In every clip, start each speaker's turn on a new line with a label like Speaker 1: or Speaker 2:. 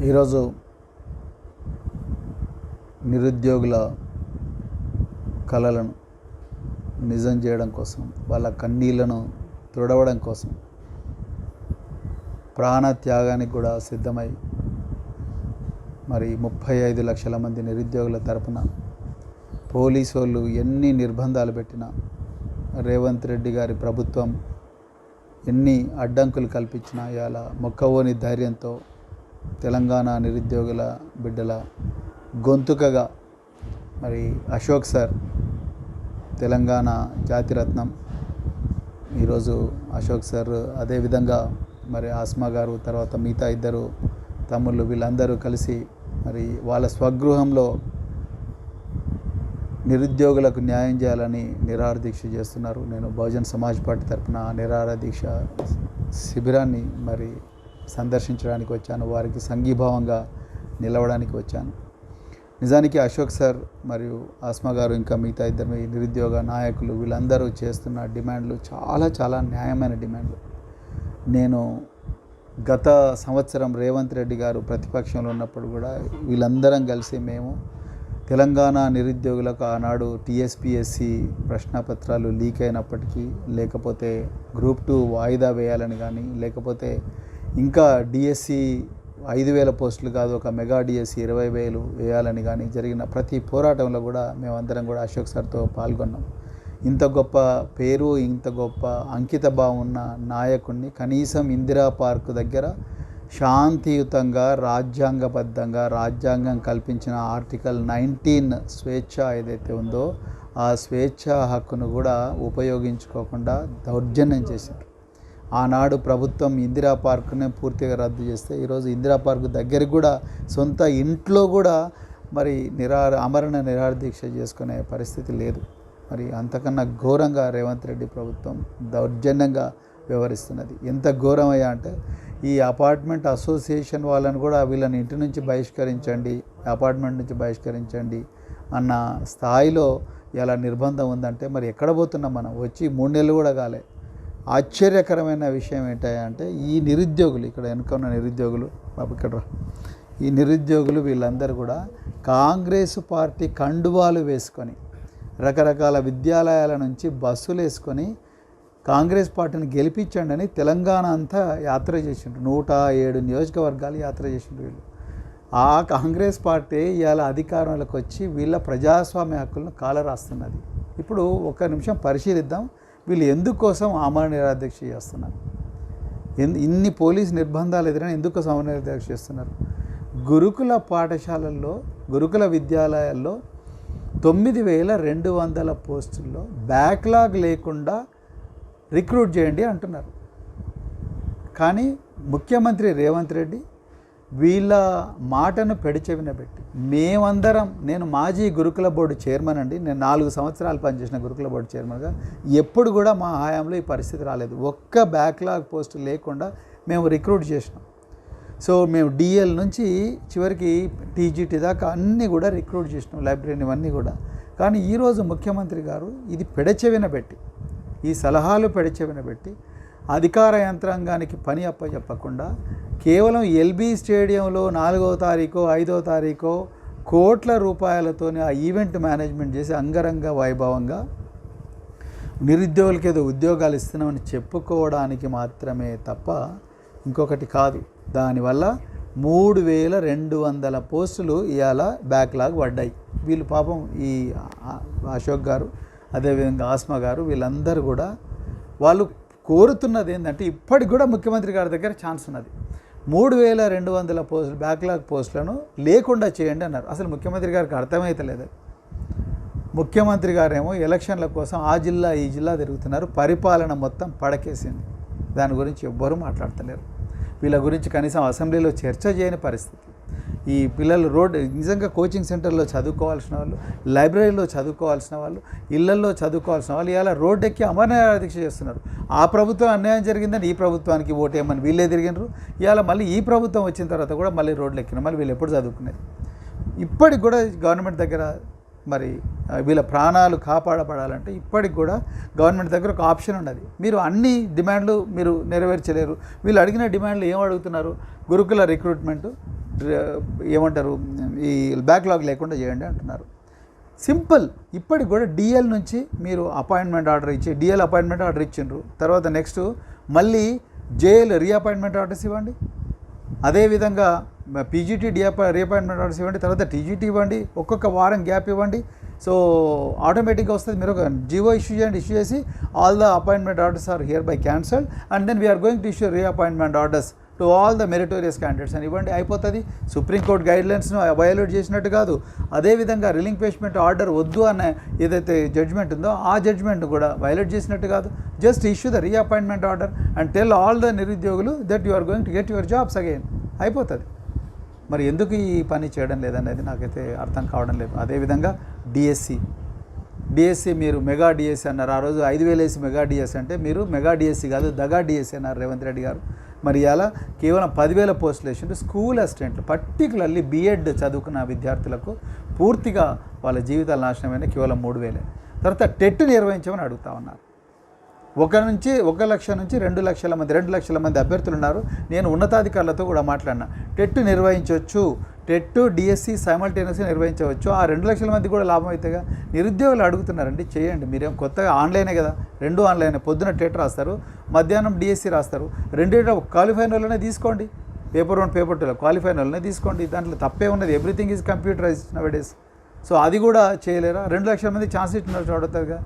Speaker 1: ఈరోజు నిరుద్యోగుల కలలను నిజం చేయడం కోసం, వాళ్ళ కన్నీళ్లను తుడవడం కోసం ప్రాణ త్యాగానికి కూడా సిద్ధమై మరి 35 లక్షల మంది నిరుద్యోగుల తరపున పోలీసు వాళ్ళు ఎన్ని నిర్బంధాలు పెట్టినా, రేవంత్ రెడ్డి గారి ప్రభుత్వం ఎన్ని అడ్డంకులు కల్పించినా ఇవాళ మొక్కవోని ధైర్యంతో తెలంగాణ నిరుద్యోగుల బిడ్డల గొంతుకగా మరి అశోక్ సార్ తెలంగాణ జాతిరత్నం. ఈరోజు అశోక్ సార్ అదేవిధంగా మరి ఆస్మా గారు, తర్వాత మిగతా ఇద్దరు తమ్ముళ్ళు, వీళ్ళందరూ కలిసి మరి వాళ్ళ స్వగృహంలో నిరుద్యోగులకు న్యాయం చేయాలని నిరాహార దీక్ష చేస్తున్నారు. నేను బహుజన్ సమాజ్ పార్టీ తరఫున నిరాహార దీక్ష శిబిరాన్ని మరి సందర్శించడానికి వచ్చాను, వారికి సంఘీభావంగా నిలవడానికి వచ్చాను. నిజానికి అశోక్ సార్ మరియు ఆస్మా గారు ఇంకా మిగతా ఇద్దరు నిరుద్యోగ నాయకులు వీళ్ళందరూ చేస్తున్న డిమాండ్లు చాలా న్యాయమైన డిమాండ్లు. నేను గత సంవత్సరం రేవంత్ రెడ్డి గారు ప్రతిపక్షంలో ఉన్నప్పుడు కూడా వీళ్ళందరం కలిసి మేము తెలంగాణ నిరుద్యోగులకు ఆనాడు టీఎస్పీఎస్సీ ప్రశ్నపత్రాలు లీక్ అయినప్పటికీ, లేకపోతే గ్రూప్ 2 వాయిదా వేయాలని కానీ, లేకపోతే ఇంకా డిఎస్సి 5,000 పోస్టులు కాదు ఒక మెగా డిఎస్సి 20,000 వేయాలని కానీ జరిగిన ప్రతి పోరాటంలో కూడా మేమందరం కూడా అశోక్ సార్తో పాల్గొన్నాం. ఇంత గొప్ప పేరు, ఇంత గొప్ప అంకిత భావం ఉన్న నాయకుడిని కనీసం ఇందిరా పార్క్ దగ్గర శాంతియుతంగా రాజ్యాంగబద్ధంగా రాజ్యాంగం కల్పించిన ఆర్టికల్ 19 స్వేచ్ఛ ఏదైతే ఉందో ఆ స్వేచ్ఛా హక్కును కూడా ఉపయోగించుకోకుండా దౌర్జన్యం చేశారు. ఆనాడు ప్రభుత్వం ఇందిరా పార్క్నే పూర్తిగా రద్దు చేస్తే ఈరోజు ఇందిరా పార్క్ దగ్గరికి కూడా సొంత ఇంట్లో కూడా మరి అమరణ నిరాహార దీక్ష చేసుకునే పరిస్థితి లేదు. మరి అంతకన్నా ఘోరంగా రేవంత్ రెడ్డి ప్రభుత్వం దౌర్జన్యంగా వ్యవహరిస్తున్నది. ఎంత ఘోరమయ్యా అంటే ఈ అపార్ట్మెంట్ అసోసియేషన్ వాళ్ళని కూడా వీళ్ళని ఇంటి నుంచి బహిష్కరించండి, అపార్ట్మెంట్ నుంచి బహిష్కరించండి అన్న స్థాయిలో ఇలా నిర్బంధం ఉందంటే మరి ఎక్కడ పోతున్నాం మనం? వచ్చి 3 నెలలు కూడా కాలే. ఆశ్చర్యకరమైన విషయం ఏంటంటే ఈ నిరుద్యోగులు, ఇక్కడ వెనుకున్న నిరుద్యోగులు, ఇక్కడ ఈ నిరుద్యోగులు వీళ్ళందరూ కూడా కాంగ్రెస్ పార్టీ కండువాలు వేసుకొని రకరకాల విద్యాలయాల నుంచి బస్సులు వేసుకొని కాంగ్రెస్ పార్టీని గెలిపించండి అని తెలంగాణ అంతా యాత్ర చేసిండ్రు. 107 నియోజకవర్గాలు యాత్ర చేసిండ్రు వీళ్ళు. ఆ కాంగ్రెస్ పార్టీ ఇవాళ అధికారంలోకి వచ్చి వీళ్ళ ప్రజాస్వామ్య హక్కులను కాలరాస్తున్నది. ఇప్పుడు ఒక నిమిషం పరిశీలిద్దాం, వీళ్ళు ఎందుకోసం ఆమరణ నిరాహార దీక్ష చేస్తున్నారు? ఇన్ని పోలీస్ నిర్బంధాలు ఎదురైనా ఎందుకోసం ఆమరణ నిరాహార దీక్ష చేస్తున్నారు? గురుకుల పాఠశాలల్లో, గురుకుల విద్యాలయాల్లో 9,200 పోస్టుల్లో బ్యాక్లాగ్ లేకుండా రిక్రూట్ చేయండి అంటున్నారు. కానీ ముఖ్యమంత్రి రేవంత్ రెడ్డి వీళ్ళ మాటను పెడిచెవిన పెట్టి మేమందరం, నేను మాజీ గురుకుల బోర్డు చైర్మన్ అండి, నేను 4 సంవత్సరాలు పనిచేసిన గురుకుల బోర్డు చైర్మన్గా, ఎప్పుడు కూడా మా హయాంలో ఈ పరిస్థితి రాలేదు. ఒక్క బ్యాక్లాగ్ పోస్టు లేకుండా మేము రిక్రూట్ చేసినాం. సో మేము డిఎల్ నుంచి చివరికి టీజీటీ దాకా అన్నీ కూడా రిక్రూట్ చేసినాం, లైబ్రరీని ఇవన్నీ కూడా. కానీ ఈరోజు ముఖ్యమంత్రి గారు ఇది పెడచెవిన పెట్టి, ఈ సలహాలు పెడచెవిన పెట్టి అధికార యంత్రాంగానికి పని అప్పచెప్పకుండా కేవలం ఎల్బీ స్టేడియంలో 4వ తారీఖు 5వ తారీఖు కోట్ల రూపాయలతోనే ఆ ఈవెంట్ మేనేజ్మెంట్ చేసి అంగరంగ వైభవంగా నిరుద్యోగులకి ఏదో ఉద్యోగాలు ఇస్తున్నామని చెప్పుకోవడానికి మాత్రమే తప్ప ఇంకొకటి కాదు. దానివల్ల 3,200 పోస్టులు ఇవాళ బ్యాక్లాగ్ పడ్డాయి. వీళ్ళు పాపం ఈ అశోక్ గారు, అదేవిధంగా ఆస్మా గారు, వీళ్ళందరూ కూడా వాళ్ళు కోరుతున్నది ఏంటంటే ఇప్పటికి కూడా ముఖ్యమంత్రి గారి దగ్గర ఛాన్స్ ఉన్నది. 3,200 పోస్టులు బ్యాక్లాగ్ పోస్టులను లేకుండా చేయండి అన్నారు. అసలు ముఖ్యమంత్రి గారికి అర్థమైతలేదు. ముఖ్యమంత్రి గారేమో ఎలక్షన్ల కోసం ఆ జిల్లా ఈ జిల్లా తిరుగుతున్నారు, పరిపాలన మొత్తం పడకేసింది. దాని గురించి ఎవ్వరూ మాట్లాడతలేరు. వీళ్ళ గురించి కనీసం అసెంబ్లీలో చర్చ చేయని పరిస్థితి. ఈ పిల్లలు నిజంగా కోచింగ్ సెంటర్లో చదువుకోవాల్సిన వాళ్ళు, లైబ్రరీలో చదువుకోవాల్సిన వాళ్ళు, ఇళ్లల్లో చదువుకోవాల్సిన వాళ్ళు ఇలా రోడ్డు ఎక్కి అమరణ నిరాహార దీక్ష చేస్తున్నారు. ఆ ప్రభుత్వం అన్యాయం జరిగిందని ఈ ప్రభుత్వానికి ఓటేయమని వీళ్ళే తిరిగినారు. ఇవాళ మళ్ళీ ఈ ప్రభుత్వం వచ్చిన తర్వాత కూడా మళ్ళీ రోడ్లు ఎక్కినారు. మళ్ళీ వీళ్ళు ఎప్పుడు చదువుకునేది? ఇప్పటికి కూడా గవర్నమెంట్ దగ్గర మరి వీళ్ళ ప్రాణాలు కాపాడబడాలంటే ఇప్పటికి కూడా గవర్నమెంట్ దగ్గర ఒక ఆప్షన్ ఉన్నది. మీరు అన్ని డిమాండ్లు మీరు నెరవేర్చలేరు. వీళ్ళు అడిగిన డిమాండ్లు ఏం అడుగుతున్నారు? గురుకుల రిక్రూట్మెంట్ ఏమంటారు, ఈ బ్యాక్లాగ్ లేకుండా చేయండి అంటున్నారు. సింపుల్. ఇప్పటికి కూడా డిఎల్ నుంచి మీరు అపాయింట్మెంట్ ఆర్డర్ ఇచ్చి డిఎల్ అపాయింట్మెంట్ ఆర్డర్ ఇచ్చిండ్రు, తర్వాత నెక్స్ట్ మళ్ళీ జేఎల్ రీఅపాయింట్మెంట్ ఆర్డర్స్ ఇవ్వండి, అదేవిధంగా పీజీటీ రీఅపాయింట్మెంట్ ఆర్డర్స్ ఇవ్వండి, తర్వాత టీజీటీ ఇవ్వండి, ఒక్కొక్క వారం గ్యాప్ ఇవ్వండి. సో ఆటోమేటిక్గా వస్తుంది. మీరు ఒక జీవో ఇష్యూ చేసి all the appointment orders are hereby cancelled and then we are going to issue reappointment orders to all the meritorious candidates అని ఇవ్వండి, అయిపోతుంది. సుప్రీంకోర్టు గైడ్లైన్స్ను వయోలేట్ చేసినట్టు కాదు. అదేవిధంగా రిలింక్వేష్మెంట్ ఆర్డర్ వద్దు అన్న ఏదైతే జడ్జ్మెంట్ ఉందో ఆ జడ్జ్మెంట్ కూడా వయోలేట్ చేసినట్టు కాదు. Just issue the reappointment order and tell all the నిరుద్యోగులు that you are going to get your jobs again, అయిపోతుంది. మరి ఎందుకు ఈ పని చేయడం లేదనేది నాకైతే అర్థం కావడం లేదు. అదేవిధంగా డిఎస్సి మీరు మెగా డిఎస్సి అన్నారు. ఆ రోజు 5,000 వేసి మెగా డిఎస్సి అంటే మీరు మెగా డిఎస్సి కాదు దగా డిఎస్సి అన్నారు రేవంత్ రెడ్డి గారు. మరి ఇలా కేవలం 10,000 పోస్టులు వేసిండు. స్కూల్ అసిస్టెంట్లు పర్టికులర్లీ బీఎడ్ చదువుకున్న విద్యార్థులకు పూర్తిగా వాళ్ళ జీవితాలు నాశనమైన కేవలం 3,000. తర్వాత టెట్ నిర్వహించమని అడుగుతా ఉన్నారు. 1 లక్ష నుంచి 2 లక్షల మంది అభ్యర్థులు ఉన్నారు. నేను ఉన్నతాధికారులతో కూడా మాట్లాడినా. టెట్ నిర్వహించవచ్చు, టెట్ డిఎస్సి సైమల్టేనియస్గా నిర్వహించవచ్చు. ఆ 2 లక్షల మంది కూడా లాభం అవుతాయిగా. నిరుద్యోగులు అడుగుతున్నారండి, చేయండి. మీరేం కొత్తగా ఆన్లైనే కదా, 2 ఆన్లైనే. పొద్దున టెట్ రాస్తారు, మధ్యాహ్నం డిఎస్సి రాస్తారు. రెండింటిలో క్వాలిఫైన్ వాళ్ళనే తీసుకోండి. పేపర్ 1 పేపర్ 2 క్వాలిఫైన్ వాళ్ళనే తీసుకోండి. దాంట్లో తప్పే ఉన్నది. Everything is computerized nowadays. So అది కూడా చేయలేరా? 2 లక్షల మంది ఛాన్స్ ఇచ్చినారు చూడతారుగా,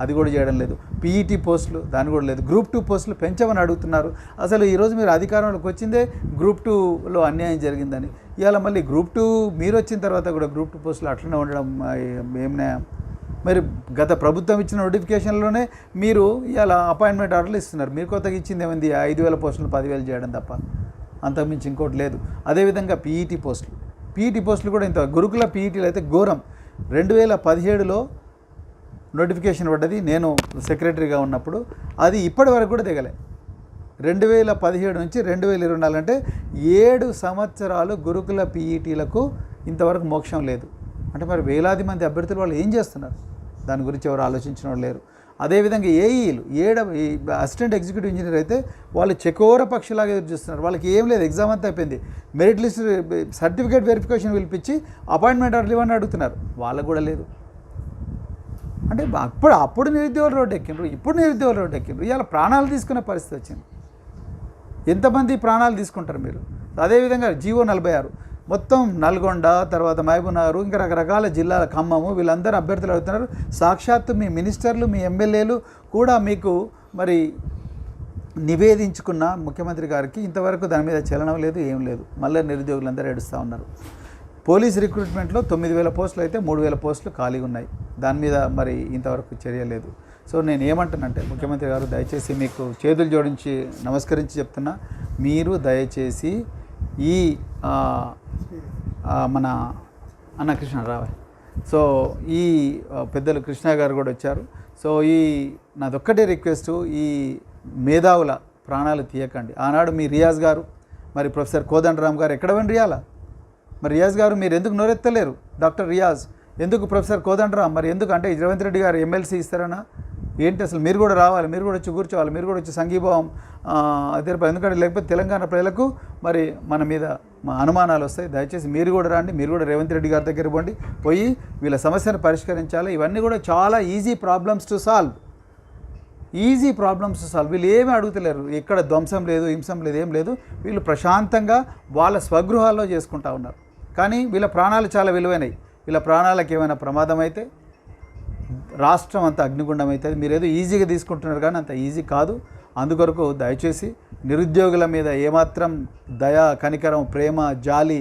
Speaker 1: అది కూడా చేయడం లేదు. పీఈటీ పోస్టులు దాని కూడా లేదు. గ్రూప్ 2 పోస్టులు పెంచమని అడుగుతున్నారు. అసలు ఈరోజు మీరు అధికారంలోకి వచ్చిందే గ్రూప్ 2లో అన్యాయం జరిగిందని. ఇవాళ మళ్ళీ గ్రూప్ 2 మీరు వచ్చిన తర్వాత కూడా గ్రూప్ 2 పోస్టులు అట్లనే ఉండడం ఏమైనా? మరి గత ప్రభుత్వం ఇచ్చిన నోటిఫికేషన్లోనే మీరు ఇవాళ అపాయింట్మెంట్ ఆర్డర్లు ఇస్తున్నారు. మీరు కొత్తగా ఇచ్చింది ఏమైంది? 5,000 పోస్టులు 10,000 చేయడం తప్ప అంతకుమించి ఇంకోటి లేదు. అదేవిధంగా పీఈటీ పోస్టులు కూడా ఇంత గురుకుల పీఈటీలు అయితే ఘోరం. 2017లో నోటిఫికేషన్ పడ్డది, నేను సెక్రటరీగా ఉన్నప్పుడు. అది ఇప్పటి వరకు కూడా దిగలే. 2017 నుంచి 2024 అంటే 7 సంవత్సరాలు గురుకుల పీఈటీలకు ఇంతవరకు మోక్షం లేదు. అంటే మరి వేలాది మంది అభ్యర్థులు వాళ్ళు ఏం చేస్తున్నారు? దాని గురించి ఎవరు ఆలోచించిన వాళ్ళు లేరు. అదేవిధంగా ఏఈలు అసిస్టెంట్ ఎగ్జిక్యూటివ్ ఇంజనీర్ అయితే వాళ్ళు చకోర పక్షిలాగా ఎదురు చూస్తున్నారు. వాళ్ళకి ఏం లేదు, ఎగ్జామ్ అంతా అయిపోయింది. మెరిట్ లిస్ట్ సర్టిఫికేట్ వెరిఫికేషన్ పిలిపించి అపాయింట్మెంట్ ఆర్డర్ ఇవ్వని అడుగుతున్నారు. వాళ్ళకు కూడా లేదు. అంటే అప్పుడు నిరుద్యోగులు రోడ్డు ఎక్కిండ్రు, ఇప్పుడు నిరుద్యోగులు రోడ్డు ఎక్కిండ్రు. ఇవాళ ప్రాణాలు తీసుకునే పరిస్థితి వచ్చింది. ఎంతమంది ప్రాణాలు తీసుకుంటారు మీరు? అదేవిధంగా జీవో 46 మొత్తం నల్గొండ, తర్వాత మహబూబ్నగర్, ఇంకా రకరకాల జిల్లాల ఖమ్మము, వీళ్ళందరూ అభ్యర్థులు అడుగుతున్నారు. సాక్షాత్తు మీ మినిస్టర్లు, మీ ఎమ్మెల్యేలు కూడా మీకు మరి నివేదించుకున్న ముఖ్యమంత్రి గారికి ఇంతవరకు దాని మీద చలనం లేదు, ఏం లేదు. మళ్ళీ నిరుద్యోగులందరూ ఏడుస్తూ ఉన్నారు. పోలీస్ రిక్రూట్మెంట్లో 9,000 పోస్టులు అయితే 3,000 పోస్టులు ఖాళీగా ఉన్నాయి. దాని మీద మరి ఇంతవరకు చర్య లేదు. సో నేను ఏమంటానంటే, ముఖ్యమంత్రి గారు దయచేసి మీకు చేతులు జోడించి నమస్కరించి చెప్తున్నా, మీరు దయచేసి ఈ మన అన్న కృష్ణ రావే, సో ఈ పెద్దలు కృష్ణ గారు కూడా వచ్చారు. సో నాదొక్కటే రిక్వెస్ట్, ఈ మేధావుల ప్రాణాలు తీయకండి. ఆనాడు మీ రియాజ్ గారు, మరి ప్రొఫెసర్ కోదండరామ్ గారు ఎక్కడ వెండి రియాలా? మరి రియాజ్ గారు మీరు ఎందుకు నోరెత్తలేరు? డాక్టర్ రియాజ్ ఎందుకు? ప్రొఫెసర్ కోదండరామ్ మరి ఎందుకు? అంటే రేవంత్ రెడ్డి గారు ఎమ్మెల్సీ ఇస్తారనా ఏంటి? అసలు మీరు కూడా రావాలి, మీరు కూడా వచ్చి కూర్చోవాలి, మీరు కూడా వచ్చి సంఘీభావం అదే. ఎందుకంటే లేకపోతే తెలంగాణ ప్రజలకు మరి మన మీద అనుమానాలు వస్తాయి. దయచేసి మీరు కూడా రండి, మీరు కూడా రేవంత్ రెడ్డి గారి దగ్గర పోయి వీళ్ళ సమస్యను పరిష్కరించాలి. ఇవన్నీ కూడా చాలా ఈజీ ప్రాబ్లమ్స్ టు సాల్వ్. వీళ్ళు ఏమీ అడుగుతలేరు. ఎక్కడ ధ్వంసం లేదు, హింసం లేదు, ఏం లేదు. వీళ్ళు ప్రశాంతంగా వాళ్ళ స్వగృహాల్లో చేసుకుంటా ఉన్నారు. కానీ వీళ్ళ ప్రాణాలు చాలా విలువైనవి. వీళ్ళ ప్రాణాలకు ఏమైనా ప్రమాదం అయితే రాష్ట్రం అంతా అగ్నిగుండం అవుతుంది. మీరు ఏదో ఈజీగా తీసుకుంటున్నారు, కానీ అంత ఈజీ కాదు. అందుకొరకు దయచేసి నిరుద్యోగుల మీద ఏమాత్రం దయ, కనికరం, ప్రేమ, జాలి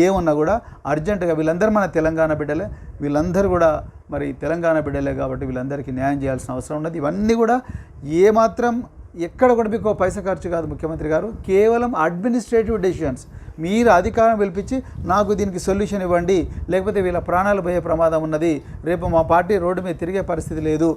Speaker 1: ఏమున్నా కూడా అర్జెంటుగా, వీళ్ళందరూ మన తెలంగాణ బిడ్డలే, వీళ్ళందరూ కూడా మరి తెలంగాణ బిడ్డలే కాబట్టి వీళ్ళందరికీ న్యాయం చేయాల్సిన అవసరం ఉన్నది. ఇవన్నీ కూడా ఏమాత్రం ఎక్కడ కూడా మీకు పైసా ఖర్చు కాదు ముఖ్యమంత్రి గారు, కేవలం అడ్మినిస్ట్రేటివ్ డెసిషన్స్. మీరు అధికారం పిలిపించి నాకు దీనికి సొల్యూషన్ ఇవ్వండి, లేకపోతే వీళ్ళ ప్రాణాలు పోయే ప్రమాదం ఉన్నది, రేపు మా పార్టీ రోడ్డు మీద తిరిగే పరిస్థితి లేదు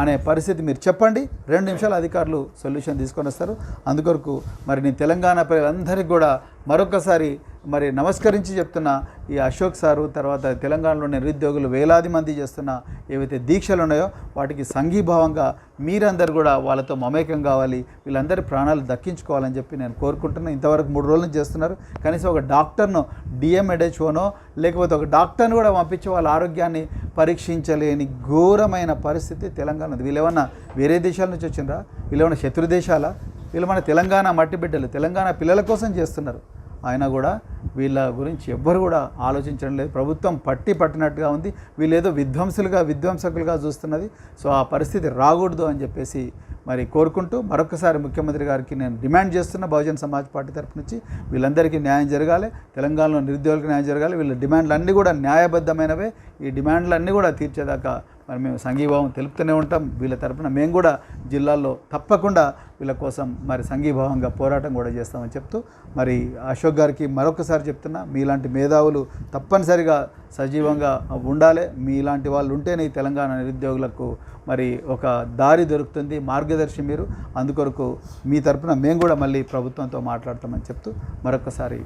Speaker 1: అనే పరిస్థితి మీరు చెప్పండి. 2 నిమిషాలు అధికారులు సొల్యూషన్ తీసుకొని వస్తారు. అందుకొరకు మరి నేను తెలంగాణ ప్రజలందరికీ కూడా మరొకసారి మరి నమస్కరించి చెప్తున్నా, ఈ అశోక్ సారు తర్వాత తెలంగాణలోని నిరుద్యోగులు వేలాది మంది చేస్తున్న ఏవైతే దీక్షలు ఉన్నాయో వాటికి సంఘీభావంగా మీరందరూ కూడా వాళ్ళతో మమేకం కావాలి, వీళ్ళందరి ప్రాణాలు దక్కించుకోవాలని చెప్పి నేను కోరుకుంటున్నాను. ఇంతవరకు 3 రోజుల నుంచి చేస్తున్నారు. కనీసం ఒక డాక్టర్ను డిఎంఎడ్హెచ్ఓనో లేకపోతే ఒక డాక్టర్ను కూడా పంపించి వాళ్ళ ఆరోగ్యాన్ని పరీక్షించలేని ఘోరమైన పరిస్థితి తెలంగాణ. వీళ్ళేమన్నా వేరే దేశాల నుంచి వచ్చిండ్రా? వీళ్ళేమన్నా శత్రు దేశాలా? వీళ్ళు మన తెలంగాణ మట్టి బిడ్డలు, తెలంగాణ పిల్లల కోసం చేస్తున్నారు. ఆయన కూడా వీళ్ళ గురించి ఎవ్వరు కూడా ఆలోచించడం లేదు. ప్రభుత్వం పట్టినట్టుగా ఉంది. వీళ్ళు ఏదో విధ్వంసకులుగా చూస్తున్నది. సో ఆ పరిస్థితి రాకూడదు అని చెప్పేసి మరి కోరుకుంటూ మరొకసారి ముఖ్యమంత్రి గారికి నేను డిమాండ్ చేస్తున్న బహుజన్ సమాజ్ పార్టీ తరపు నుంచి వీళ్ళందరికీ న్యాయం జరగాలి, తెలంగాణలో నిరుద్యోగులకు న్యాయం జరగాలి. వీళ్ళ డిమాండ్లు అన్నీ కూడా న్యాయబద్ధమైనవే. ఈ డిమాండ్లన్నీ కూడా తీర్చేదాకా మరి మేము సంఘీభావం తెలుపుతూనే ఉంటాం. వీళ్ళ తరపున మేము కూడా జిల్లాల్లో తప్పకుండా వీళ్ళ కోసం మరి సంఘీభావంగా పోరాటం కూడా చేస్తామని చెప్తూ మరి అశోక్ గారికి మరొకసారి చెప్తున్నా, మీలాంటి మేధావులు తప్పనిసరిగా సజీవంగా ఉండాలి. మీలాంటి వాళ్ళు ఉంటేనే ఈ తెలంగాణ నిరుద్యోగులకు మరి ఒక దారి దొరుకుతుంది, మార్గదర్శి మీరు. అందుకొరకు మీ తరపున మేము కూడా మళ్ళీ ప్రభుత్వంతో మాట్లాడతామని చెప్తూ మరొకసారి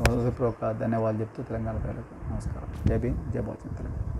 Speaker 1: హృదయపూర్వక ధన్యవాదాలు చెప్తూ తెలంగాణ ప్రజలకు నమస్కారం. జై భీమ్, జై బహుజన్ తెలంగాణ.